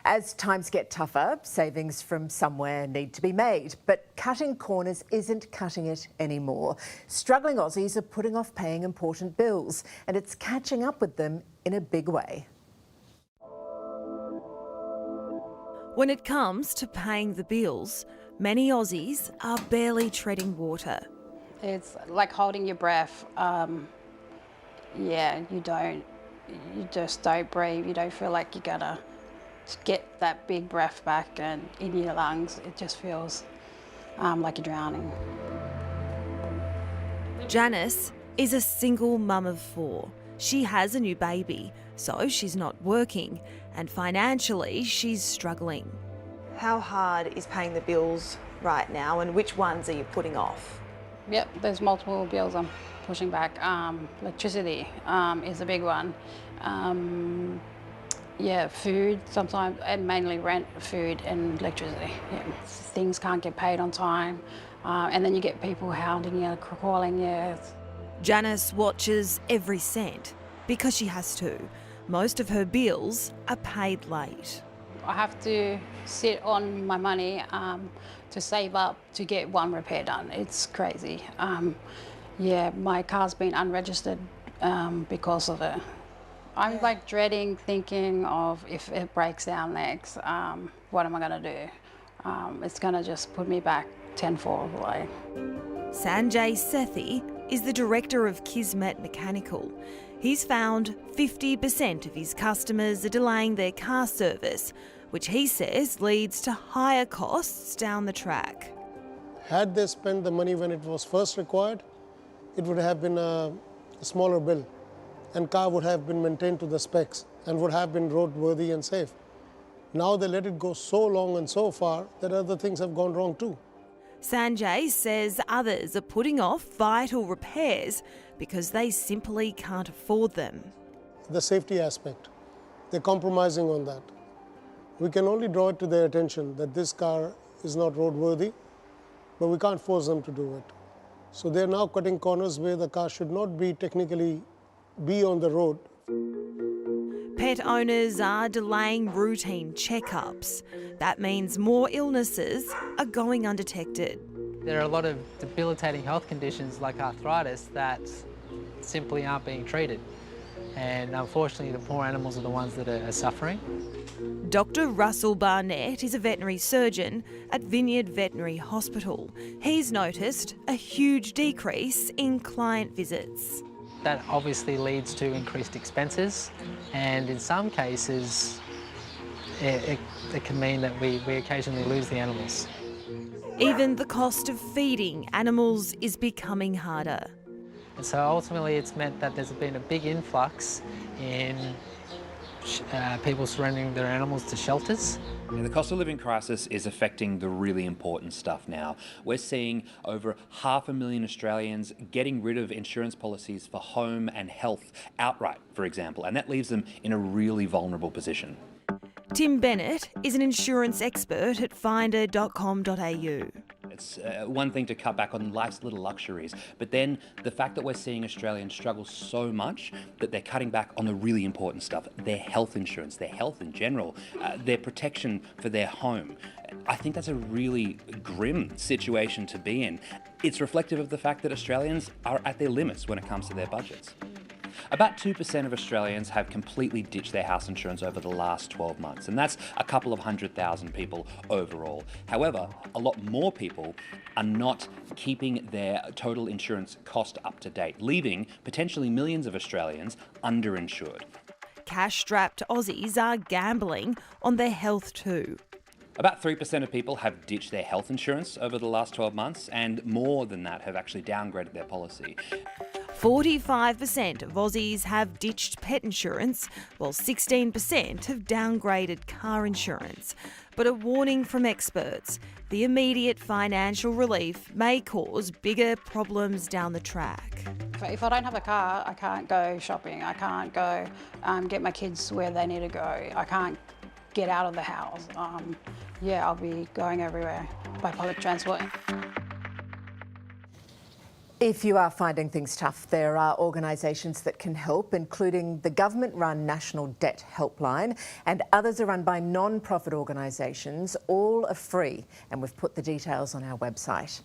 As times get tougher, savings from somewhere need to be made. But cutting corners isn't cutting it anymore. Struggling Aussies are putting off paying important bills, and it's catching up with them in a big way. When it comes to paying the bills, many Aussies are barely treading water. It's like holding your breath. You just don't breathe. You don't feel like you're gonna get that big breath back and in your lungs. It just feels like you're drowning. Janice is a single mum of 4. She has a new baby, so she's not working, and financially she's struggling. How hard is paying the bills right now, and which ones are you putting off? Yep, there's multiple bills I'm pushing back. Electricity is a big one. Food sometimes, and mainly rent, food and electricity. Yeah. Things can't get paid on time, and then you get people hounding you, calling you. Janice watches every cent because she has to. Most of her bills are paid late. I have to sit on my money to save up to get one repair done. It's crazy. My car's been unregistered because of it. I'm like dreading thinking of if it breaks down next, what am I gonna do? It's gonna just put me back tenfold away. Sanjay Sethi is the director of Kismet Mechanical. He's found 50% of his customers are delaying their car service, which he says leads to higher costs down the track. Had they spent the money when it was first required, it would have been a smaller bill, and car would have been maintained to the specs and would have been roadworthy and safe. Now they let it go so long and so far that other things have gone wrong too. Sanjay says others are putting off vital repairs because they simply can't afford them. The safety aspect, they're compromising on that. We can only draw it to their attention that this car is not roadworthy, but we can't force them to do it. So they're now cutting corners where the car should not be technically be on the road. Pet owners are delaying routine checkups. That means more illnesses are going undetected. There are a lot of debilitating health conditions like arthritis that simply aren't being treated. And unfortunately, the poor animals are the ones that are suffering. Dr Russell Barnett is a veterinary surgeon at Vineyard Veterinary Hospital. He's noticed a huge decrease in client visits. That obviously leads to increased expenses, and in some cases it can mean that we occasionally lose the animals. Even the cost of feeding animals is becoming harder. And so ultimately it's meant that there's been a big influx in people surrendering their animals to shelters. The cost of living crisis is affecting the really important stuff now. We're seeing over 500,000 Australians getting rid of insurance policies for home and health outright, for example, and that leaves them in a really vulnerable position. Tim Bennett is an insurance expert at finder.com.au. It's one thing to cut back on life's little luxuries, but then the fact that we're seeing Australians struggle so much that they're cutting back on the really important stuff, their health insurance, their health in general, their protection for their home. I think that's a really grim situation to be in. It's reflective of the fact that Australians are at their limits when it comes to their budgets. About 2% of Australians have completely ditched their house insurance over the last 12 months, and that's a couple of 100,000 people overall. However, a lot more people are not keeping their total insurance cost up to date, leaving potentially millions of Australians underinsured. Cash-strapped Aussies are gambling on their health too. About 3% of people have ditched their health insurance over the last 12 months, and more than that have actually downgraded their policy. 45% of Aussies have ditched pet insurance, while 16% have downgraded car insurance. But a warning from experts, the immediate financial relief may cause bigger problems down the track. If I don't have a car, I can't go shopping. I can't go get my kids where they need to go. I can't get out of the house. I'll be going everywhere by public transport. If you are finding things tough, there are organisations that can help, including the government-run National Debt Helpline, and others are run by non-profit organisations. All are free, and we've put the details on our website.